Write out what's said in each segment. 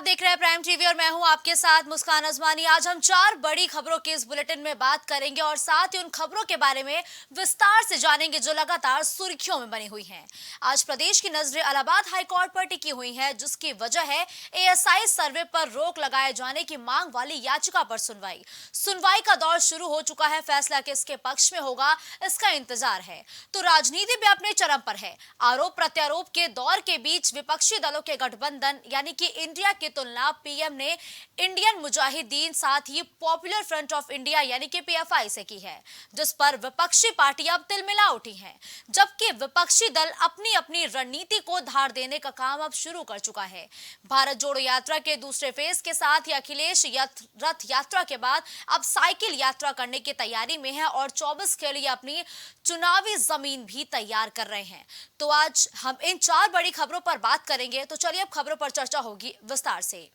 आप देख रहे हैं प्राइम टीवी और मैं हूं आपके साथ मुस्कान अजमानी। आज हम चार बड़ी खबरों के इस बुलेटिन में बात करेंगे और साथ ही उन खबरों के बारे में विस्तार से जानेंगे जो लगातार सुर्खियों में बनी हुई हैं। आज प्रदेश की नजरें इलाहाबाद हाईकोर्ट पर टिकी हुई हैं, जिसकी वजह है एएसआई सर्वे पर रोक लगाए जाने की मांग वाली याचिका पर सुनवाई का दौर शुरू हो चुका है। फैसला किसके पक्ष में होगा, इसका इंतजार है। तो राजनीति भी अपने चरम पर है। आरोप प्रत्यारोप के दौर के बीच विपक्षी दलों के गठबंधन यानी कि इंडिया की तुलना पीएम ने इंडियन मुजाहिदीन साथ ही पॉपुलर फ्रंट ऑफ इंडिया यानी कि पीएफआई से की है, जिस पर विपक्षी पार्टियां अब तिलमिला उठी हैं। जबकि विपक्षी दल अपनी अपनी रणनीति को धार देने का काम अब शुरू कर चुका है। भारत जोड़ो यात्रा के दूसरे फेज के साथ ही अखिलेश रथ यात्रा के बाद अब साइकिल यात्रा करने की तैयारी में है और 24 के लिए अपनी चुनावी जमीन भी तैयार कर रहे हैं। तो आज हम इन चार बड़ी खबरों पर बात करेंगे। तो चलिए अब खबरों पर चर्चा होगी विस्तार से।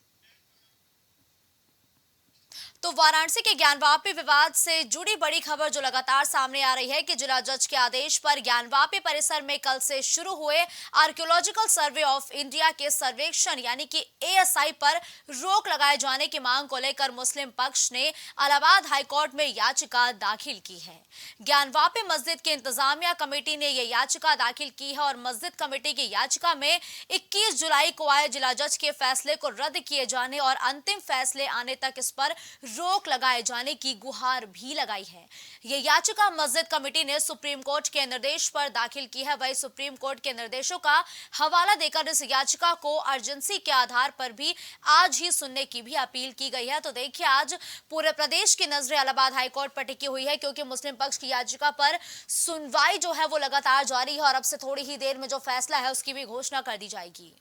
तो वाराणसी के ज्ञानवापी विवाद से जुड़ी बड़ी खबर जो लगातार सामने आ रही है कि जिला जज के आदेश पर ज्ञानवापी परिसर में कल से शुरू हुए आर्कियोलॉजिकल सर्वे ऑफ इंडिया के सर्वेक्षण यानी कि एएसआई पर रोक लगाए जाने की मांग को लेकर मुस्लिम पक्ष ने इलाहाबाद हाईकोर्ट में याचिका दाखिल की है। ज्ञानवापी मस्जिद की इंतजामिया कमेटी ने यह याचिका दाखिल की है और मस्जिद कमेटी की याचिका में 21 जुलाई को आए जिला जज के फैसले को रद्द किए जाने और अंतिम फैसले आने तक इस पर रोक लगाए जाने की गुहार भी लगाई है। यह याचिका मस्जिद कमेटी ने सुप्रीम कोर्ट के निर्देश पर दाखिल की है। वही सुप्रीम कोर्ट के निर्देशों का हवाला देकर इस याचिका को अर्जेंसी के आधार पर भी आज ही सुनने की भी अपील की गई है। तो देखिए, आज पूरे प्रदेश की नजरें इलाहाबाद हाईकोर्ट पर टिकी हुई है, क्योंकि मुस्लिम पक्ष की याचिका पर सुनवाई जो है वो लगातार जारी है और अब से थोड़ी ही देर में जो फैसला है उसकी भी घोषणा कर दी जाएगी।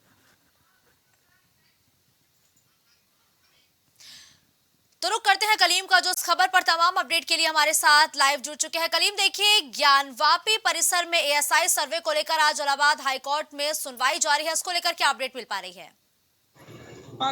तो रुक करते हैं कलीम का, जो इस खबर पर तमाम अपडेट के लिए हमारे साथ लाइव जुड़ चुके हैं। कलीम, देखिए, ज्ञानवापी परिसर में एएसआई सर्वे को लेकर आज इलाहाबाद हाईकोर्ट में सुनवाई जारी है, इसको लेकर क्या अपडेट मिल पा रही है?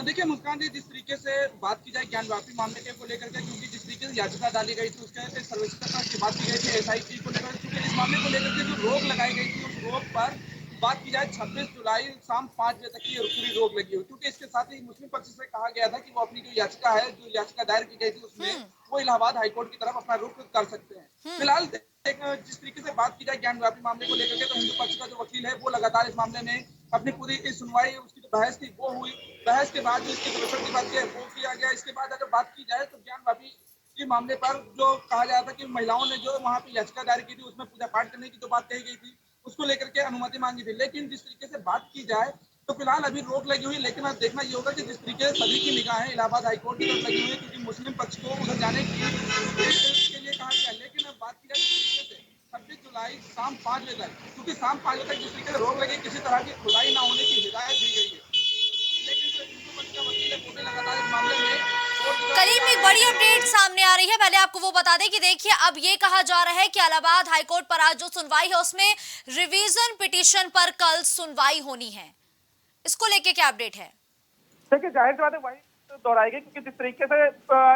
देखिए मुस्कान जी, जिस तरीके से बात की जाए ज्ञानवापी मामले के को लेकर के, क्योंकि जिस तरीके से याचिका डाली गई थी उसके सर्वेक्षण की बात की गई थी एसआईटी को लेकर, क्योंकि इस मामले को लेकर के जो रोक लगाई गई थी उस रोक पर बात की जाए 26 जुलाई शाम 5 बजे तक की पूरी रोक लगी हुई, क्योंकि इसके साथ ही मुस्लिम पक्ष से कहा गया था कि वो अपनी जो याचिका दायर की गई थी उसमें वो इलाहाबाद हाईकोर्ट की तरफ अपना रुख कर सकते हैं। फिलहाल जिस तरीके से बात की जाए ज्ञानवापी मामले को लेकर के, तो हिंदू पक्ष का जो वकील है वो लगातार इस मामले में अपनी पूरी इस सुनवाई, उसकी जो बहस थी वो हुई। बहस के बाद जो इसके सदस्यों की बात की वो किया गया। इसके बाद अगर बात की जाए तो ज्ञानवापी के मामले पर जो कहा जा रहा था कि महिलाओं ने जो वहाँ पे याचिका दायर की थी उसमें पूजा पाठ करने की जो बात कही गई थी उसको लेकर के अनुमति मांगी थी, लेकिन जिस तरीके से बात की जाए तो फिलहाल अभी रोक लगी हुई। लेकिन अब देखना ये होगा कि जिस तरीके से सभी की निगाहें इलाहाबाद हाईकोर्ट की तरफ लगी हुई है, क्योंकि मुस्लिम पक्ष को उधर जाने के लिए कहा गया। लेकिन अब बात की जाए जिस तरीके से 26 जुलाई शाम 5 बजे तक, क्योंकि शाम 5 बजे तक जिस तरीके से रोक लगी, किसी तरह की खुदाई न होने की हिदायत दी गई है, लेकिन जो हिंदू पक्ष का वकील है वो भी लगातार इस मामले में कोर्ट की तरफ करीम, जा एक रहा है बड़ी कि अपडेट सामने आ रही है। पहले आपको वो बता दें कि देखिए, अब ये कहा जा रहा है कि इलाहाबाद हाईकोर्ट पर आज जो सुनवाई है उसमें रिवीजन पिटीशन पर कल सुनवाई होनी है, इसको लेके क्या अपडेट है? देखिए, जाहिर सी बात है वही दोहराएगी, क्योंकि जिस तरीके से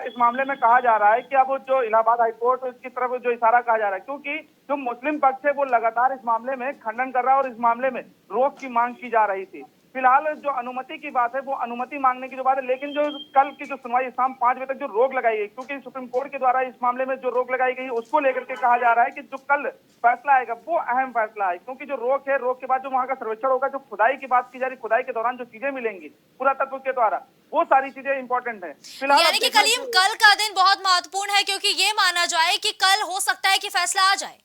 इस मामले में कहा जा रहा है कि अब जो इलाहाबाद हाईकोर्ट की तरफ जो इशारा कहा जा रहा है, क्योंकि जो मुस्लिम पक्ष है वो लगातार इस मामले में खंडन कर रहा है और इस मामले में रोक की मांग की जा रही थी। फिलहाल जो अनुमति की बात है वो अनुमति मांगने की जो बात है, लेकिन जो कल की जो सुनवाई शाम 5 बजे तक जो रोक लगाई गई, क्योंकि सुप्रीम कोर्ट के द्वारा इस मामले में जो रोक लगाई गई उसको लेकर के कहा जा रहा है कि जो कल फैसला आएगा वो अहम फैसला है, क्योंकि जो रोक है, रोक के बाद जो वहां का सर्वेक्षण होगा, जो खुदाई की बात की जा रही, खुदाई के दौरान जो चीजें मिलेंगी पुरातत्व के द्वारा, वो सारी चीजें इंपॉर्टेंट है। फिलहाल यानी अब कि देखना कलीम, कल का दिन बहुत महत्वपूर्ण है, क्योंकि ये माना जाए कि कल हो सकता है कि फैसला आ जाए।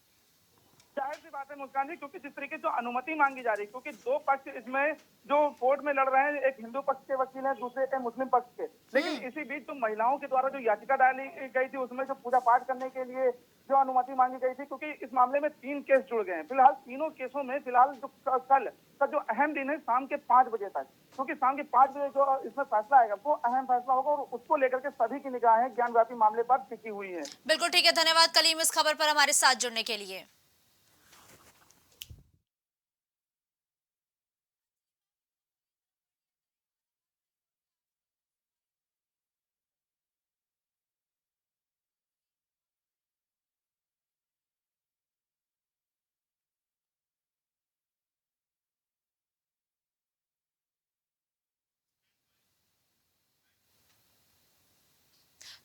जाहिर सी बात है मुस्कान जी, क्योंकि जिस तरीके से जो अनुमति मांगी जा रही है, क्योंकि दो पक्ष इसमें जो कोर्ट में लड़ रहे हैं, एक हिंदू पक्ष के वकील हैं, दूसरे के मुस्लिम पक्ष के, लेकिन इसी बीच जो महिलाओं के द्वारा जो याचिका डाली गई थी उसमें जो पूजा पाठ करने के लिए जो अनुमति मांगी गई थी, क्योंकि इस मामले में 3 केस जुड़ गए हैं। फिलहाल तीनों केसों में फिलहाल जो कल का जो अहम दिन है शाम के 5 बजे तक, क्योंकि शाम के 5 बजे जो इसमें फैसला आएगा वो अहम फैसला होगा और उसको लेकर के सभी की निगाहें ज्ञानवापी मामले पर टिकी हुई है। बिल्कुल ठीक है, धन्यवाद कलीम इस खबर पर हमारे साथ जुड़ने के लिए।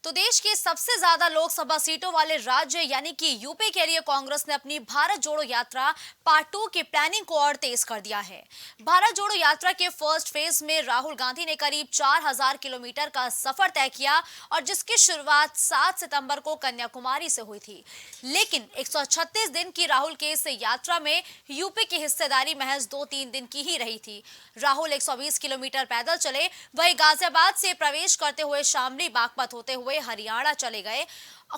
तो देश के सबसे ज्यादा लोकसभा सीटों वाले राज्य यानी कि यूपी के लिए कांग्रेस ने अपनी भारत जोड़ो यात्रा पार्ट 2 की प्लानिंग को और तेज कर दिया है। भारत जोड़ो यात्रा के फर्स्ट फेज में राहुल गांधी ने करीब 4000 किलोमीटर का सफर तय किया और जिसकी शुरुआत 7 सितंबर को कन्याकुमारी से हुई थी। लेकिन 136 दिन की राहुल की इस यात्रा में यूपी की हिस्सेदारी महज 2-3 दिन की ही रही थी। राहुल 120 किलोमीटर पैदल चले, वही गाजियाबाद से प्रवेश करते हुए शामली बागपत होते हुए हरियाणा चले गए।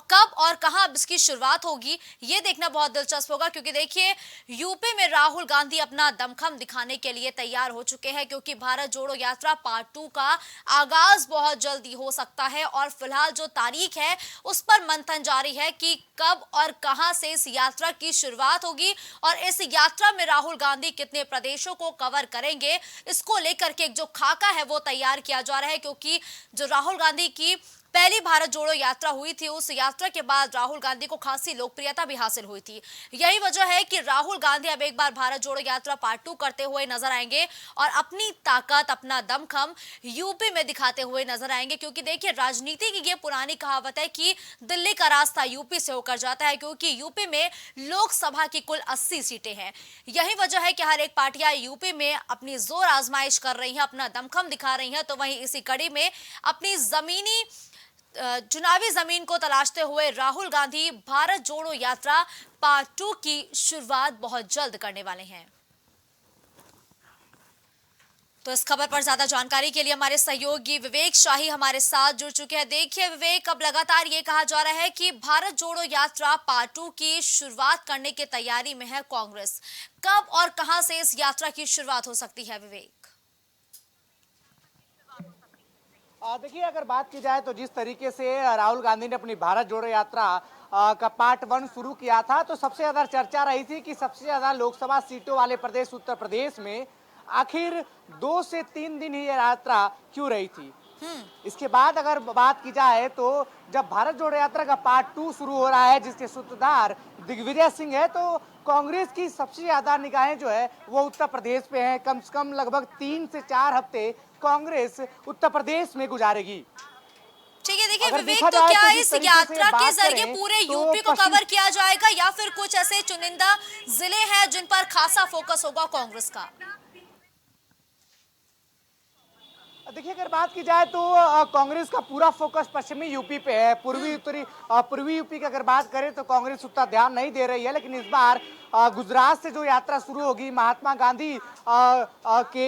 कब और कहां अब इसकी शुरुआत होगी ये देखना बहुत दिलचस्प होगा, क्योंकि देखिए यूपी में राहुल गांधी अपना दमखम दिखाने के लिए तैयार हो चुके हैं, क्योंकि भारत जोड़ो यात्रा पार्ट 2 का आगाज बहुत जल्दी हो सकता है और फिलहाल जो तारीख है उस पर मंथन जारी है कि कब और कहां से इस यात्रा की शुरुआत होगी और इस यात्रा में राहुल गांधी कितने प्रदेशों को कवर करेंगे, इसको लेकर के एक जो खाका है वो तैयार किया जा रहा है। क्योंकि जो राहुल गांधी की पहली भारत जोड़ो यात्रा हुई थी, उस यात्रा के बाद राहुल गांधी को खासी लोकप्रियता भी हासिल हुई थी। यही वजह है कि राहुल गांधी अब एक बार भारत जोड़ो यात्रा पार्ट 2 करते हुए नजर आएंगे और अपनी ताकत, अपना दमखम यूपी में दिखाते हुए नजर आएंगे। क्योंकि देखिए राजनीति की ये पुरानी कहावत है कि दिल्ली का रास्ता यूपी से होकर जाता है, क्योंकि यूपी में लोकसभा की कुल 80 सीटें हैं। यही वजह है कि हर एक पार्टियां यूपी में अपनी जोर आजमाइश कर रही हैं, अपना दमखम दिखा रही हैं। तो वहीं इसी कड़ी में अपनी चुनावी जमीन को तलाशते हुए राहुल गांधी भारत जोड़ो यात्रा पार्ट 2 की शुरुआत बहुत जल्द करने वाले हैं। तो इस खबर पर ज्यादा जानकारी के लिए हमारे सहयोगी विवेक शाही हमारे साथ जुड़ चुके हैं। देखिए विवेक, अब लगातार ये कहा जा रहा है कि भारत जोड़ो यात्रा पार्ट 2 की शुरुआत करने की तैयारी में है कांग्रेस। कब और कहां से इस यात्रा की शुरुआत हो सकती है विवेक? देखिए, अगर बात की जाए तो जिस तरीके से राहुल गांधी ने अपनी भारत जोड़ो यात्रा का पार्ट 1 शुरू किया था, तो सबसे ज्यादा चर्चा रही थी कि सबसे ज्यादा लोकसभा सीटों वाले प्रदेश उत्तर प्रदेश में आखिर 2 से 3 दिन ही ये यात्रा क्यों रही थी। इसके बाद अगर बात की जाए तो जब भारत जोड़ो यात्रा का पार्ट 2 शुरू हो रहा है, जिसके सूत्रधार दिग्विजय सिंह है, तो कांग्रेस की सबसे ज्यादा निगाहें जो है वो उत्तर प्रदेश पे हैं। कम से कम लगभग 3 से 4 हफ्ते कांग्रेस उत्तर प्रदेश में गुजारेगी। ठीक है, देखिए अगर विवेक, देखा तो जाए क्या तो जिस इस तरीके से यात्रा के बात जरिए करें पूरे तो यूपी को पश्चिम कवर किया जाएगा या फिर कुछ ऐसे चुनिंदा जिले हैं जिन पर खासा फोकस होगा कांग्रेस का? देखिए, अगर बात की जाए तो कांग्रेस का पूरा फोकस पश्चिमी यूपी पे है। पूर्वी यूपी की अगर बात करें तो कांग्रेस उतना ध्यान नहीं दे रही है। लेकिन इस बार गुजरात से जो यात्रा शुरू होगी, महात्मा गांधी के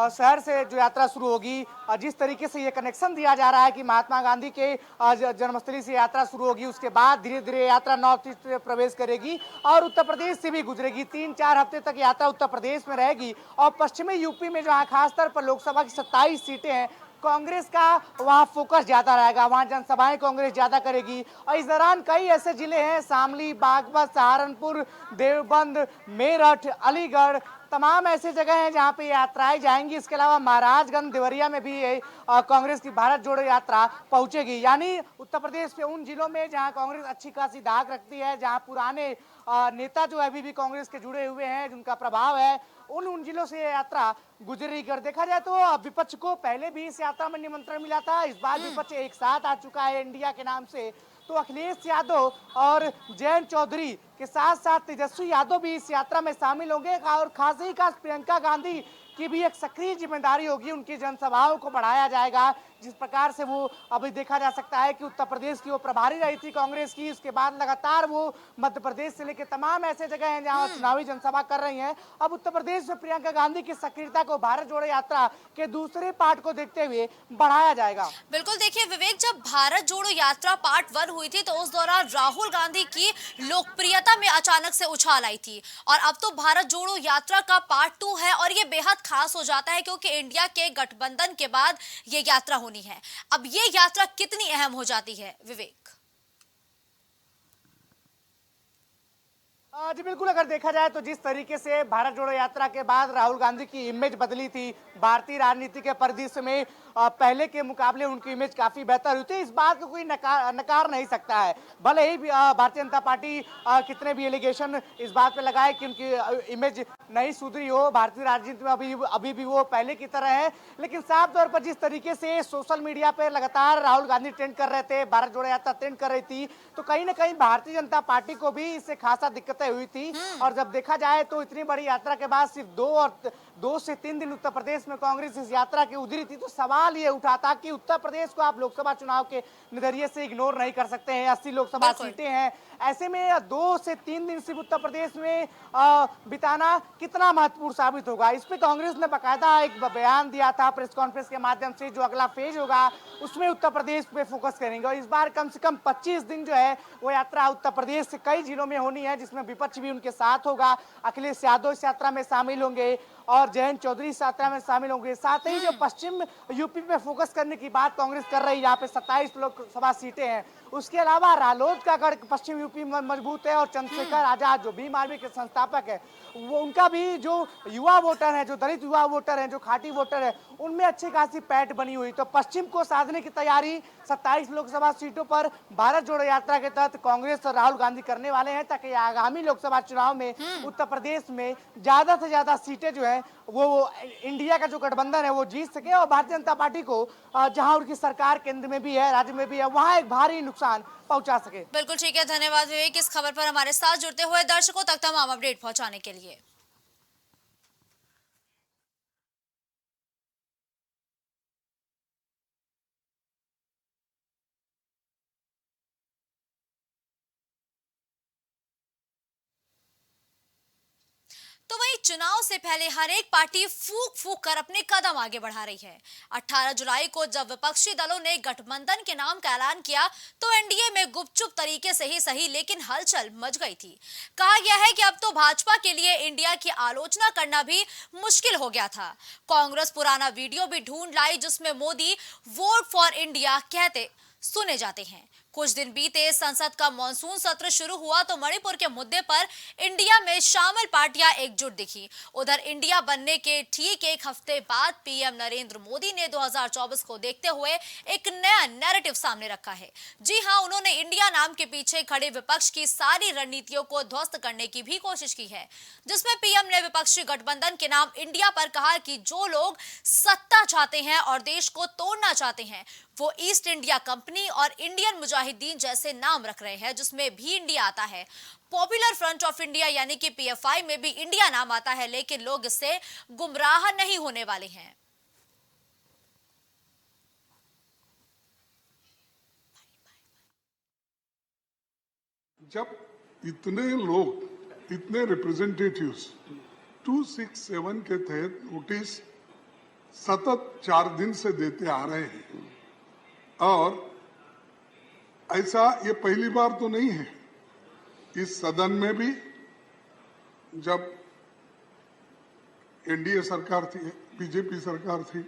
शहर से जो यात्रा शुरू होगी, जिस तरीके से ये कनेक्शन दिया जा रहा है कि महात्मा गांधी के जन्मस्थली से यात्रा शुरू होगी, उसके बाद धीरे धीरे यात्रा नॉर्थ ईस्ट में प्रवेश करेगी और उत्तर प्रदेश से भी गुजरेगी। 3-4 हफ्ते तक यात्रा उत्तर प्रदेश में रहेगी और पश्चिमी यूपी में जहाँ खासतौर पर लोकसभा की 27 सीटें हैं, कांग्रेस का वहां फोकस ज्यादा रहेगा, वहां जनसभाएं कांग्रेस ज्यादा करेगी। और इस दौरान कई ऐसे जिले हैं, शामली, बागपत, सहारनपुर, देवबंद, मेरठ, अलीगढ़, तमाम ऐसे जगह हैं जहां पे यात्राएं जाएंगी। इसके अलावा महाराजगंज, देवरिया में भी कांग्रेस की भारत जोड़ो यात्रा पहुंचेगी। यानी उत्तर प्रदेश के उन जिलों में जहां कांग्रेस अच्छी खासी धाक रखती है, जहां पुराने नेता जो अभी भी कांग्रेस के जुड़े हुए हैं, जिनका प्रभाव है, उन जिलों से यात्रा गुजरी कर। देखा जाए तो विपक्ष को पहले भी इस यात्रा में निमंत्रण मिला था। इस बार विपक्ष एक साथ आ चुका है इंडिया के नाम से। तो अखिलेश यादव और जयंत चौधरी के साथ साथ तेजस्वी यादव भी इस यात्रा में शामिल होंगे और खास ही खास प्रियंका गांधी की भी एक सक्रिय जिम्मेदारी होगी। उनकी जनसभाओं को बढ़ाया जाएगा। जिस प्रकार से वो अभी देखा जा सकता है कि उत्तर प्रदेश की वो प्रभारी रही थी कांग्रेस की, उसके बाद लगातार वो मध्य प्रदेश से लेकर तमाम ऐसे जगह हैं जहां चुनावी जनसभा कर रही हैं। अब उत्तर प्रदेश में प्रियंका गांधी की सक्रियता को भारत जोड़ो यात्रा के दूसरे पार्ट को देखते हुए बढ़ाया जाएगा। बिल्कुल, देखिए विवेक, जब भारत जोड़ो यात्रा पार्ट 1 हुई थी तो उस दौरान राहुल गांधी की लोकप्रियता में अचानक से उछाल आई थी और अब तो भारत जोड़ो यात्रा का पार्ट 2 है और ये बेहद खास हो जाता है क्योंकि इंडिया के गठबंधन के बाद ये यात्रा होनी है। अब ये यात्रा कितनी अहम हो जाती है विवेक? जी बिल्कुल, अगर देखा जाए तो जिस तरीके से भारत जोड़ो यात्रा के बाद राहुल गांधी की इमेज बदली थी भारतीय राजनीति के परिदृश्य में, पहले के मुकाबले उनकी इमेज काफी बेहतर हुई थी। इस बात को कोई नकार नहीं सकता है। भले ही भारतीय जनता पार्टी कितने भी एलिगेशन इस बात पे लगाए कि उनकी इमेज नहीं सुधरी हो, भारतीय राजनीति में अभी भी वो पहले की तरह है, लेकिन साफ तौर पर जिस तरीके से सोशल मीडिया पे लगातार राहुल गांधी ट्रेंड कर रहे थे, भारत जोड़ो यात्रा ट्रेंड कर रही थी, तो कहीं ना कहीं भारतीय जनता पार्टी को भी इससे खासा दिक्कतें हुई थी। और जब देखा जाए तो इतनी बड़ी यात्रा के बाद सिर्फ 2 से 3 दिन उत्तर प्रदेश में कांग्रेस इस यात्रा की उधरी थी, तो सवाल ये उठा था कि उत्तर प्रदेश को आप लोकसभा चुनाव के नजरिए से इग्नोर नहीं कर सकते हैं। 80 लोकसभा सीटें हैं, ऐसे में 2 से 3 दिन सिर्फ उत्तर प्रदेश में बिताना कितना महत्वपूर्ण साबित होगा। इस पे कांग्रेस ने बाकायदा एक बयान दिया था प्रेस कॉन्फ्रेंस के माध्यम से, जो अगला फेज होगा उसमें उत्तर प्रदेश पे फोकस करेंगे। और इस बार कम से कम 25 दिन जो है वो यात्रा उत्तर प्रदेश से कई जिलों में होनी है, जिसमें विपक्ष भी उनके साथ होगा। अखिलेश यादव इस यात्रा में शामिल होंगे और जयंत चौधरी इस यात्रा में शामिल होंगे। साथ ही जो पश्चिम यूपी पे फोकस करने की बात कांग्रेस कर रही है, यहाँ पे 27 लोकसभा सीटें हैं। उसके अलावा रालोद का गढ़ पश्चिम यूपी में मजबूत है और चंद्रशेखर आजाद जो भीम आर्मी के संस्थापक है, वो उनका भी जो युवा वोटर है, जो दलित युवा वोटर है, जो खाटी वोटर है, उनमें अच्छी खासी पैठ बनी हुई। तो पश्चिम को साधने की तैयारी 27 लोकसभा सीटों पर भारत जोड़ो यात्रा के तहत कांग्रेस और राहुल गांधी करने वाले हैं, ताकि आगामी लोकसभा चुनाव में उत्तर प्रदेश में ज्यादा से ज्यादा सीटें जो है वो इंडिया का जो गठबंधन है वो जीत सके और भारतीय जनता पार्टी को जहां उनकी सरकार केंद्र में भी है, राज्य में भी है, वहां एक भारी नुकसान पहुंचा सके। बिल्कुल ठीक है, धन्यवाद विवेक इस खबर पर हमारे साथ जुड़ते हुए दर्शकों तक तमाम अपडेट पहुंचाने के लिए। तो वहीं चुनाव से पहले हर एक पार्टी फूक फूक कर अपने कदम आगे बढ़ा रही है। 18 जुलाई को जब विपक्षी दलों ने गठबंधन के नाम का ऐलान किया तो एनडीए में गुपचुप तरीके से ही सही लेकिन हलचल मच गई थी। कहा गया है कि अब तो भाजपा के लिए इंडिया की आलोचना करना भी मुश्किल हो गया था। कांग्रेस पुराना वीडियो भी ढूंढ लाई जिसमें मोदी वोट फॉर इंडिया कहते सुने जाते हैं। कुछ दिन बीते, संसद का मॉनसून सत्र शुरू हुआ तो मणिपुर के मुद्दे पर इंडिया में शामिल पार्टियां एकजुट दिखी। उधर इंडिया बनने के ठीक एक हफ्ते बाद पीएम नरेंद्र मोदी ने 2024 को देखते हुए एक नया नैरेटिव सामने रखा है। जी हां, उन्होंने इंडिया नाम के पीछे खड़े विपक्ष की सारी रणनीतियों को ध्वस्त करने की भी कोशिश की है, जिसमें पीएम ने विपक्षी गठबंधन के नाम इंडिया पर कहा कि जो लोग सत्ता चाहते हैं और देश को तोड़ना चाहते हैं वो ईस्ट इंडिया कंपनी और इंडियन मुजाहिदीन जैसे नाम रख रहे हैं, जिसमें भी इंडिया आता है। पॉपुलर फ्रंट ऑफ इंडिया यानी कि पीएफआई में भी इंडिया नाम आता है, लेकिन लोग इससे गुमराह नहीं होने वाले हैं। जब इतने लोग, इतने रिप्रेजेंटेटिव्स 267 के तहत नोटिस सतत 4 दिन से देते आ रहे हैं, और ऐसा ये पहली बार तो नहीं है। इस सदन में भी जब एनडीए सरकार थी, बीजेपी सरकार थी,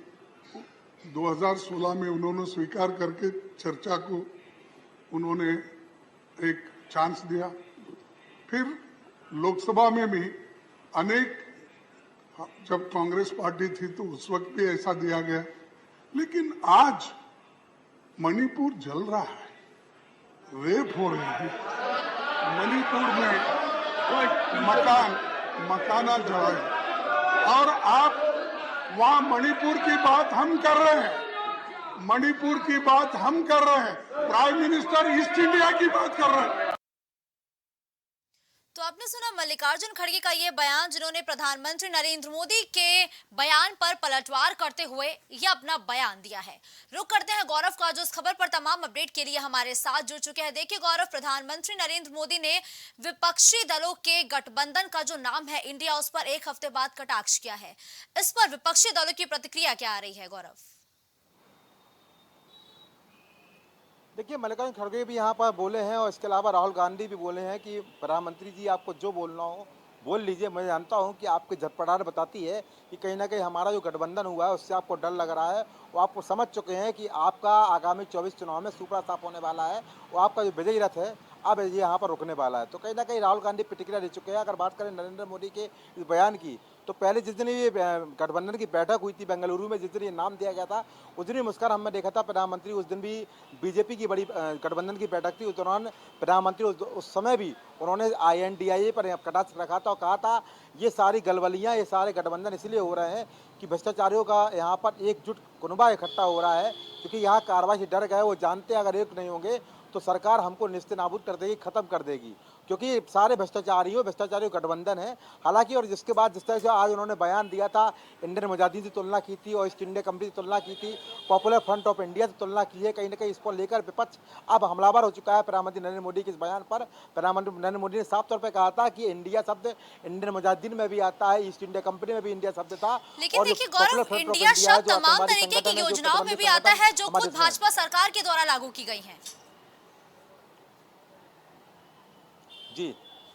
2016 में उन्होंने स्वीकार करके चर्चा को उन्होंने एक चांस दिया। फिर लोकसभा में भी अनेक, जब कांग्रेस पार्टी थी तो उस वक्त भी ऐसा दिया गया। लेकिन आज मणिपुर जल रहा है, रेप हो रहे हैं, मणिपुर में मकाना जला है, और आप वहां मणिपुर की बात हम कर रहे हैं, मणिपुर की बात हम कर रहे हैं, प्राइम मिनिस्टर ईस्ट इंडिया की बात कर रहे हैं। तो आपने सुना मल्लिकार्जुन खड़गे का ये बयान, जिन्होंने प्रधानमंत्री नरेंद्र मोदी के बयान पर पलटवार करते हुए ये अपना बयान दिया है। रुक करते हैं गौरव का, जो इस खबर पर तमाम अपडेट के लिए हमारे साथ जुड़ चुके हैं। देखिए गौरव, प्रधानमंत्री नरेंद्र मोदी ने विपक्षी दलों के गठबंधन का जो नाम है इंडिया, उस पर एक हफ्ते बाद कटाक्ष किया है। इस पर विपक्षी दलों की प्रतिक्रिया क्या आ रही है गौरव? देखिए, मल्लिकार्जुन खड़गे भी यहाँ पर बोले हैं और इसके अलावा राहुल गांधी भी बोले हैं कि प्रधानमंत्री जी आपको जो बोलना हो बोल लीजिए। मैं जानता हूँ कि आपकी झटपटाहट बताती है कि कहीं ना कहीं हमारा जो गठबंधन हुआ है उससे आपको डर लग रहा है। वो आपको समझ चुके हैं कि आपका आगामी 24 चुनाव में सुपड़ा साफ होने वाला है। वो आपका जो विजयी रथ है अब ये यहाँ पर रुकने वाला है। तो कहीं ना कहीं राहुल गांधी प्रतिक्रिया दे चुके हैं। अगर बात करें नरेंद्र मोदी के इस बयान की, तो पहले जिस दिन ये गठबंधन की बैठक हुई थी बेंगलुरु में, जिस दिन ये नाम दिया गया था, उस दिन ही मुस्कान हमने देखा था प्रधानमंत्री, उस दिन भी बीजेपी की बड़ी गठबंधन की बैठक थी, उस दौरान प्रधानमंत्री उस समय भी उन्होंने INDIA पर कटाक्ष रखा था और कहा था ये सारी गलबलियाँ, ये सारे गठबंधन इसलिए हो रहे हैं कि भ्रष्टाचारियों का यहाँ पर एकजुट कुनबा इकट्ठा हो रहा है, क्योंकि यहाँ कार्रवाई से डर गए। वो जानते हैं अगर एक नहीं होंगे तो सरकार हमको निस्तेनाबूद कर देगी, खत्म कर देगी, क्योंकि सारे भ्रष्टाचारियों गठबंधन है। हालांकि और जिसके बाद जिस तरह से आज उन्होंने बयान दिया था, इंडियन मुजाहिदीन से तुलना की थी और ईस्ट इंडिया कंपनी से तुलना की थी, पॉपुलर फ्रंट ऑफ इंडिया से तुलना की है, कहीं ना कहीं इसको लेकर विपक्ष अब हमलावर हो चुका है प्रधानमंत्री नरेंद्र मोदी के इस बयान पर। प्रधानमंत्री नरेंद्र मोदी ने साफ तौर पर कहा था कि इंडिया शब्द इंडियन मुजाहिदीन में भी आता है, ईस्ट इंडिया कंपनी में भी इंडिया शब्द था। लेकिन देखिए गौरव, इंडिया शब्द तमाम तरीके की योजनाओं में भी आता है जो खुद भाजपा सरकार के द्वारा लागू की गई हैं। जी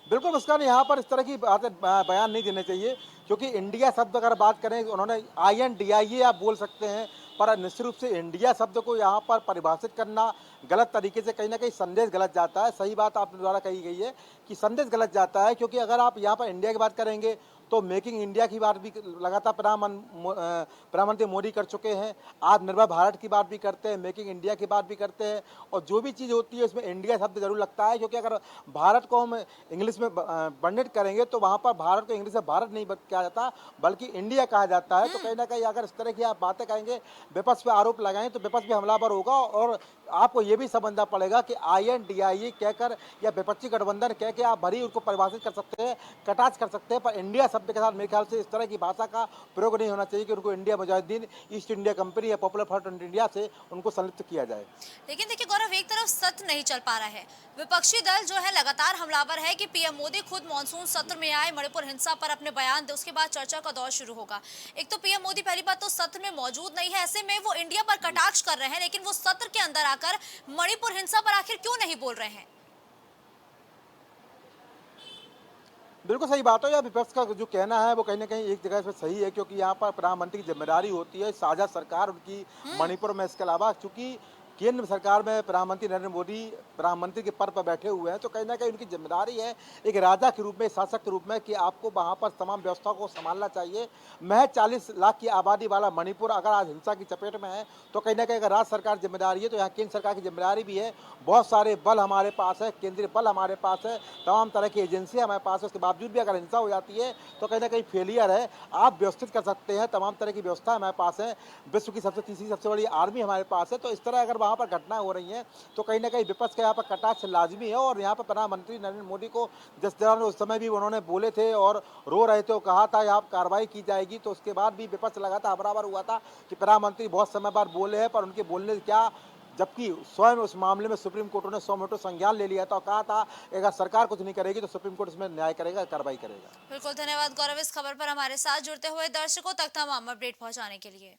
बिल्कुल मुस्कान, यहाँ पर इस तरह की बातें बयान नहीं देने चाहिए, क्योंकि इंडिया शब्द अगर बात करें, उन्होंने INDIA आप बोल सकते हैं, पर निश्चित रूप से इंडिया शब्द को यहाँ पर परिभाषित करना गलत तरीके से, कहीं ना कहीं संदेश गलत जाता है। सही बात आपके द्वारा कही गई है कि संदेश गलत जाता है, क्योंकि अगर आप यहाँ पर इंडिया की बात करेंगे तो मेकिंग इंडिया की बात भी लगातार प्रधानमंत्री मोदी कर चुके हैं, आत्मनिर्भर भारत की बात भी करते हैं, मेकिंग इंडिया की बात भी करते हैं, और जो भी चीज़ होती है उसमें इंडिया शब्द जरूर लगता है, क्योंकि अगर भारत को हम इंग्लिश में वर्णित करेंगे तो वहाँ पर भारत को इंग्लिश में भारत नहीं कहा जाता बल्कि इंडिया कहा जाता है। तो कहीं ना कहीं अगर इस तरह की आप बातें कहेंगे, विपक्ष पे आरोप लगाएं, तो विपक्ष भी हमलावर होगा, और आपको ये भी समझना पड़ेगा कि INDIA कहकर या विपक्षी गठबंधन कह के आप भरी उसको परिभाषित कर सकते हैं, कटाक्ष कर सकते हैं, पर इंडिया शब्द के साथ मेरे ख्याल से इस तरह की भाषा का प्रयोग नहीं होना चाहिए कि उनको India Mujahideen, east India company या पॉपुलर फ्रंट ऑफ इंडिया से उनको संलिप्त किया जाए। लेकिन देखिए गौरव, एक तरफ सत्र नहीं चल पा रहा है, विपक्षी दल जो है लगातार हमलावर है कि PM मोदी खुद मॉनसून सत्र में आए, मणिपुर हिंसा पर अपने बयान दे, उसके बाद चर्चा का दौर शुरू होगा। एक तो PM मोदी पहली बात तो सत्र में मौजूद नहीं है, ऐसे में वो इंडिया पर कटाक्ष कर रहे हैं, लेकिन वो सत्र के अंदर आकर मणिपुर हिंसा पर आखिर क्यों नहीं बोल रहे हैं? बिल्कुल सही बात है। या विपक्ष का जो कहना है वो कहीं ना कहीं एक जगह से सही है, क्योंकि यहाँ पर प्रधानमंत्री की जिम्मेदारी होती है, साझा सरकार उनकी मणिपुर में। इसके अलावा चूंकि केंद्र सरकार में प्रधानमंत्री नरेंद्र मोदी प्रधानमंत्री के पद पर बैठे हुए हैं, तो कहीं ना कहीं उनकी जिम्मेदारी है एक राजा के रूप में, शासक के रूप में, कि आपको वहाँ पर तमाम व्यवस्था को संभालना चाहिए। महज 40 लाख की आबादी वाला मणिपुर अगर आज हिंसा की चपेट में है, तो कहीं ना कहीं अगर राज्य सरकार जिम्मेदारी है, तो यहाँ केंद्र सरकार की जिम्मेदारी भी है। बहुत सारे बल हमारे पास है, केंद्रीय बल हमारे पास है, तमाम तरह की एजेंसियाँ हमारे पास है, उसके बावजूद भी अगर हिंसा हो जाती है तो कहीं ना कहीं फेलियर है। आप व्यवस्थित कर सकते हैं, तमाम तरह की व्यवस्था हमारे पास है, विश्व की तीसरी सबसे बड़ी आर्मी हमारे पास है। तो इस तरह अगर वहाँ पर घटनाएं हो रही हैं तो कहीं ना कहीं विपक्ष का यहाँ पर कटाक्ष लाजमी है। और यहाँ पर प्रधानमंत्री नरेंद्र मोदी को जिस दौरान उस समय भी उन्होंने बोले थे और रो रहे थे, कहा था यहाँ कार्रवाई की जाएगी, तो उसके बाद भी विपक्ष लगातार बराबर हुआ था कि प्रधानमंत्री बहुत समय बाद बोले हैं, पर उनके बोलने क्या, जबकि स्वयं उस मामले में सुप्रीम कोर्ट ने 100 मिनटों संज्ञान ले लिया था और कहा था अगर सरकार कुछ नहीं करेगी तो सुप्रीम कोर्ट इसमें न्याय करेगा, कार्रवाई करेगा। बिल्कुल, धन्यवाद गौरव इस खबर पर हमारे साथ जुड़ते हुए। दर्शकों तक तमाम अपडेट पहुंचाने के लिए।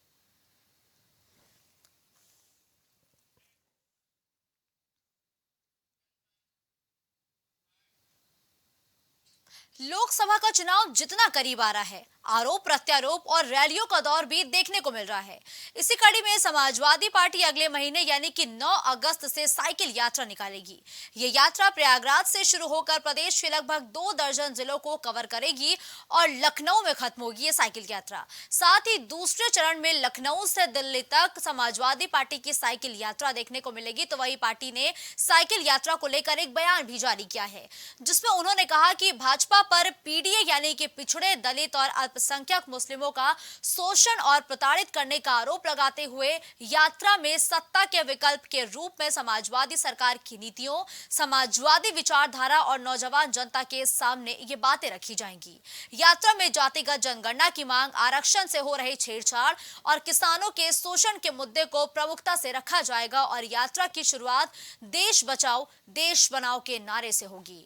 लोकसभा का चुनाव जितना करीब आ रहा है, आरोप प्रत्यारोप और रैलियों का दौर भी देखने को मिल रहा है। इसी कड़ी में समाजवादी पार्टी अगले महीने यानी कि 9 अगस्त से साइकिल यात्रा निकालेगी। ये यात्रा प्रयागराज से शुरू होकर प्रदेश के लगभग 2 दर्जन जिलों को कवर करेगी और लखनऊ में खत्म होगी ये साइकिल यात्रा। साथ ही दूसरे चरण में लखनऊ से दिल्ली तक समाजवादी पार्टी की साइकिल यात्रा देखने को मिलेगी। तो वही पार्टी ने साइकिल यात्रा को लेकर एक बयान भी जारी किया है, जिसमें उन्होंने कहा कि भाजपा पर पीडीए यानी कि पिछड़े, दलित और अल्पसंख्यक मुस्लिमों का शोषण और प्रताड़ित करने का आरोप लगाते हुए यात्रा में सत्ता के विकल्प के रूप में समाजवादी सरकार की नीतियों, समाजवादी विचारधारा और नौजवान जनता के सामने ये बातें रखी जाएंगी। यात्रा में जातिगत जनगणना की मांग, आरक्षण से हो रहे छेड़छाड़ और किसानों के शोषण के मुद्दे को प्रमुखता से रखा जाएगा और यात्रा की शुरुआत देश बचाओ देश बनाओ के नारे से होगी।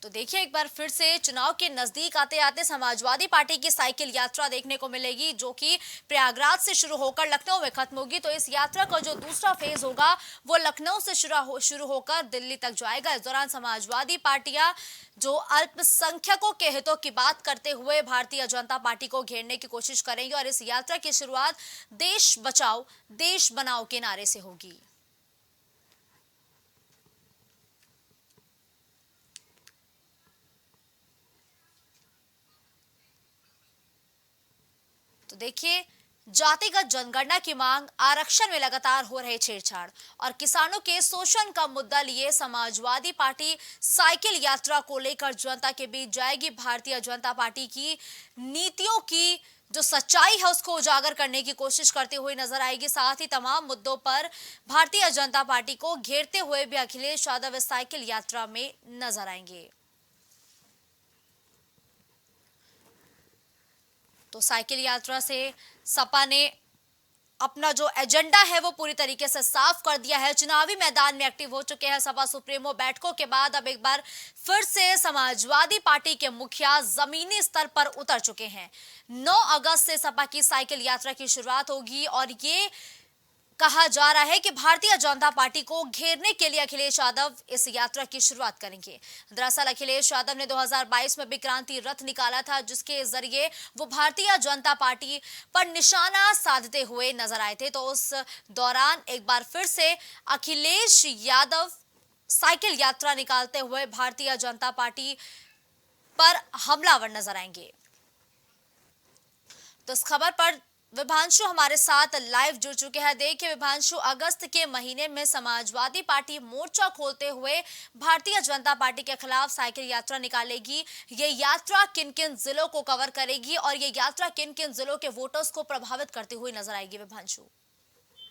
तो देखिए, एक बार फिर से चुनाव के नजदीक आते आते समाजवादी पार्टी की साइकिल यात्रा देखने को मिलेगी, जो कि प्रयागराज से शुरू होकर लखनऊ में खत्म होगी। तो इस यात्रा का जो दूसरा फेज होगा वो लखनऊ से शुरू होकर दिल्ली तक जाएगा। इस दौरान समाजवादी पार्टियां जो अल्पसंख्यकों के हितों की बात करते हुए भारतीय जनता पार्टी को घेरने की कोशिश करेंगी और इस यात्रा की शुरुआत देश बचाओ देश बनाओ के नारे से होगी। तो देखिए, जातिगत जनगणना की मांग, आरक्षण में लगातार हो रहे छेड़छाड़ और किसानों के शोषण का मुद्दा लिए समाजवादी पार्टी साइकिल यात्रा को लेकर जनता के बीच जाएगी। भारतीय जनता पार्टी की नीतियों की जो सच्चाई है उसको उजागर करने की कोशिश करते हुए नजर आएगी। साथ ही तमाम मुद्दों पर भारतीय जनता पार्टी को घेरते हुए भी अखिलेश यादव इस साइकिल यात्रा में नजर आएंगे। तो साइकिल यात्रा से सपा ने अपना जो एजेंडा है वो पूरी तरीके से साफ कर दिया है। चुनावी मैदान में एक्टिव हो चुके हैं सपा सुप्रीमो। बैठकों के बाद अब एक बार फिर से समाजवादी पार्टी के मुखिया जमीनी स्तर पर उतर चुके हैं। 9 अगस्त से सपा की साइकिल यात्रा की शुरुआत होगी और ये कहा जा रहा है कि भारतीय जनता पार्टी को घेरने के लिए अखिलेश यादव इस यात्रा की शुरुआत करेंगे। दरअसल अखिलेश यादव ने 2022 में भी क्रांति रथ निकाला था, जिसके जरिए वो भारतीय जनता पार्टी पर निशाना साधते हुए नजर आए थे। तो उस दौरान एक बार फिर से अखिलेश यादव साइकिल यात्रा निकालते हुए भारतीय जनता पार्टी पर हमलावर नजर आएंगे। तो इस खबर पर विभांशु हमारे साथ लाइव जुड़ चुके हैं। देखिए विभांशु, अगस्त के महीने में समाजवादी पार्टी मोर्चा खोलते हुए भारतीय जनता पार्टी के खिलाफ साइकिल यात्रा निकालेगी। ये यात्रा किन किन जिलों को कवर करेगी और ये यात्रा किन किन जिलों के वोटर्स को प्रभावित करती हुई नजर आएगी? विभांशु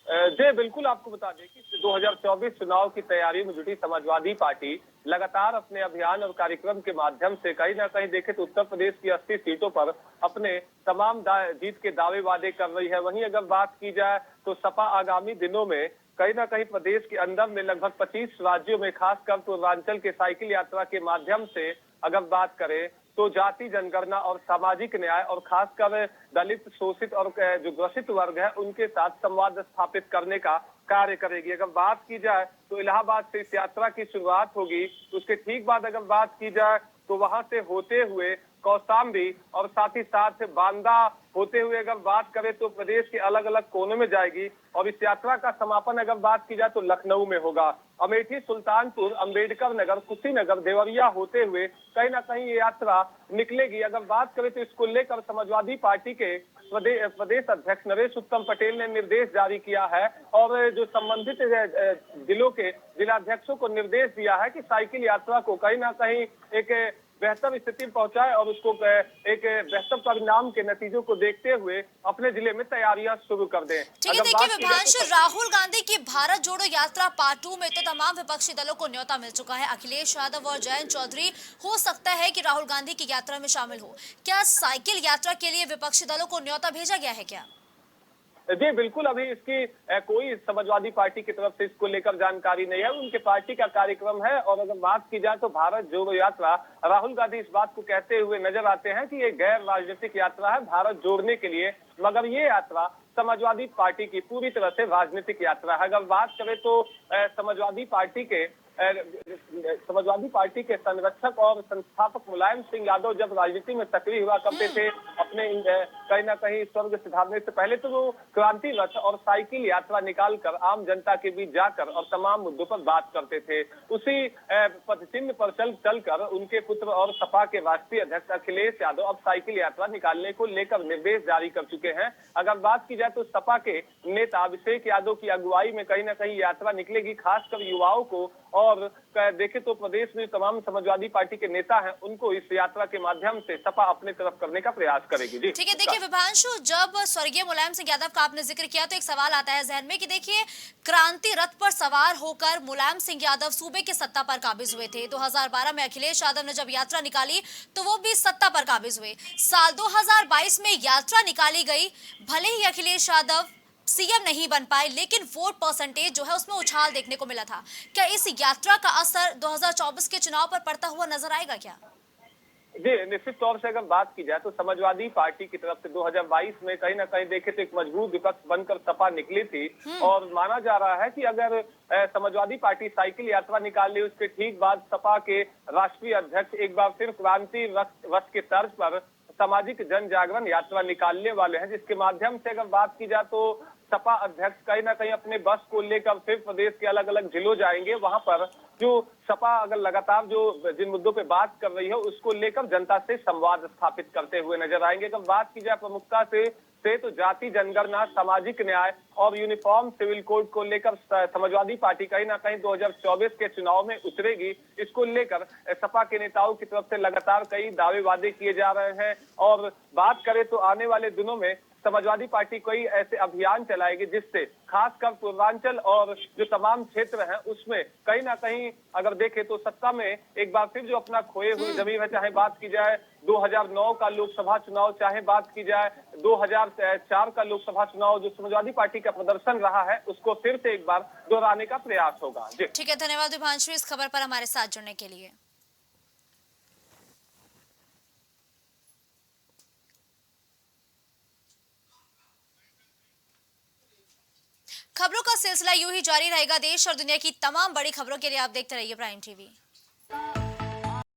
जी बिल्कुल, आपको बता दें कि 2024 चुनाव की तैयारी में जुटी समाजवादी पार्टी लगातार अपने अभियान और कार्यक्रम के माध्यम से कहीं ना कहीं देखे तो उत्तर प्रदेश की 80 सीटों पर अपने तमाम जीत के दावे वादे कर रही है। वहीं अगर बात की जाए तो सपा आगामी दिनों में कहीं ना कहीं प्रदेश के अंदर में लगभग 25 राज्यों में, खासकर पूर्वांचल के साइकिल यात्रा के माध्यम से अगर बात करें तो जाति जनगणना और सामाजिक न्याय और खासकर दलित, शोषित और जो ग्रसित वर्ग है उनके साथ संवाद स्थापित करने का कार्य करेगी। अगर बात की जाए तो इलाहाबाद से इस यात्रा की शुरुआत होगी। उसके ठीक बाद अगर बात की जाए तो वहां से होते हुए कौशाम्बी और साथ ही साथ बांदा होते हुए अगर बात करें तो प्रदेश के अलग अलग कोनों में जाएगी और इस यात्रा का समापन अगर बात की जाए तो लखनऊ में होगा। अमेठी, सुल्तानपुर, अंबेडकर नगर, कुशीनगर, देवरिया होते हुए कहीं ना कहीं ये यात्रा निकलेगी। अगर बात करें तो इसको लेकर समाजवादी पार्टी के प्रदेश अध्यक्ष नरेश उत्तम पटेल ने निर्देश जारी किया है और जो संबंधित जिलों के जिलाध्यक्षों को निर्देश दिया है कि साइकिल यात्रा को कहीं ना कहीं एक बेहतर स्थिति में पहुंचाए और उसको एक बेहतर परिणाम के नतीजों को देखते हुए अपने जिले में तैयारियां शुरू कर दें। ठीक है, देखिए विभांशु, राहुल गांधी की भारत जोड़ो यात्रा पार्ट 2 में तो तमाम विपक्षी दलों को न्योता मिल चुका है। अखिलेश यादव और जयंत चौधरी हो सकता है कि राहुल गांधी की यात्रा में शामिल हो। क्या साइकिल यात्रा के लिए विपक्षी दलों को न्योता भेजा गया है क्या? जी बिल्कुल, अभी इसकी कोई समाजवादी पार्टी की तरफ से इसको लेकर जानकारी नहीं है। उनके पार्टी का कार्यक्रम है और अगर बात की जाए तो भारत जोड़ो यात्रा, राहुल गांधी इस बात को कहते हुए नजर आते हैं कि ये गैर राजनीतिक यात्रा है भारत जोड़ने के लिए, मगर ये यात्रा समाजवादी पार्टी की पूरी तरह से राजनीतिक यात्रा है। अगर बात करें तो समाजवादी पार्टी के संरक्षक और संस्थापक मुलायम सिंह यादव जब राजनीति में सक्रिय हुआ करते थे, अपने कहीं ना कहीं स्वर्ग सिधारने से पहले तो वो क्रांति रथ और साइकिल यात्रा निकालकर आम जनता के बीच जाकर और तमाम मुद्दों पर बात करते थे। उसी पदचिन्ह पर चलकर उनके पुत्र और सपा के राष्ट्रीय अध्यक्ष अखिलेश यादव अब साइकिल यात्रा निकालने को लेकर निर्देश जारी कर चुके हैं। अगर बात की जाए तो सपा के नेता अभिषेक यादव की अगुवाई में कहीं ना कहीं यात्रा निकलेगी, खासकर युवाओं को, और देखे तो प्रदेश में तमाम समाजवादी पार्टी के नेता हैं उनको इस यात्रा के माध्यम से सपा अपने तरफ करने का प्रयास करेगी। जी ठीक है, देखिए विभांशु, जब स्वर्गीय मुलायम सिंह यादव का आपने जिक्र किया तो एक सवाल आता है जहन में कि देखिए क्रांति रथ पर सवार होकर मुलायम सिंह यादव सूबे की सत्ता पर काबिज हुए थे। 2012 में अखिलेश यादव ने जब यात्रा निकाली तो वो भी सत्ता पर काबिज हुए। साल 2022 में यात्रा निकाली गई, भले ही अखिलेश यादव सीएम नहीं बन पाए लेकिन वोट परसेंटेज जो है उसमें उछाल देखने को मिला था। क्या इस यात्रा का असर 2024 के चुनाव पर पड़ता हुआ नजर आएगा क्या? जी निश्चित तौर से अगर बात की जाए तो समाजवादी पार्टी की तरफ से 2022 में कहीं ना कहीं देखे तो एक मजबूत विपक्ष बनकर सपा निकली थी और माना जा रहा है कि अगर समाजवादी पार्टी साइकिल यात्रा निकाल ली उसके ठीक बाद सपा के राष्ट्रीय अध्यक्ष एक बार फिर क्रांति रथ के तर्ज पर सामाजिक जन जागरण यात्रा निकालने वाले हैं, जिसके माध्यम से अगर बात की जाए तो सपा अध्यक्ष कहीं ना कहीं अपने बस को लेकर फिर प्रदेश के अलग अलग जिलों जाएंगे। वहां पर जो सपा अगर लगातार जो जिन मुद्दों पे बात कर रही है उसको लेकर जनता से संवाद स्थापित करते हुए नजर आएंगे। अगर बात की जाए प्रमुखता से से तो जाति जनगणना, सामाजिक न्याय और यूनिफॉर्म सिविल कोड को लेकर समाजवादी पार्टी कहीं ना कहीं 2024 के चुनाव में उतरेगी। इसको लेकर सपा के नेताओं की तरफ से लगातार कई दावे वादे किए जा रहे हैं। और बात करें तो आने वाले दिनों में समाजवादी पार्टी कई ऐसे अभियान चलाएगी जिससे खासकर पूर्वांचल और जो तमाम क्षेत्र हैं उसमें कहीं ना कहीं अगर देखें तो सत्ता में एक बार फिर जो अपना खोए हुए जमीन है, चाहे बात की जाए 2009 का लोकसभा चुनाव, चाहे बात की जाए 2004 का लोकसभा चुनाव, जो समाजवादी पार्टी का प्रदर्शन रहा है उसको फिर से एक बार दोहराने का प्रयास होगा। जी ठीक है, धन्यवाद विभांशु इस खबर पर हमारे साथ जुड़ने के लिए। खबरों का सिलसिला यूं ही जारी रहेगा। देश और दुनिया की तमाम बड़ी खबरों के लिए आप देखते रहिए प्राइम टीवी।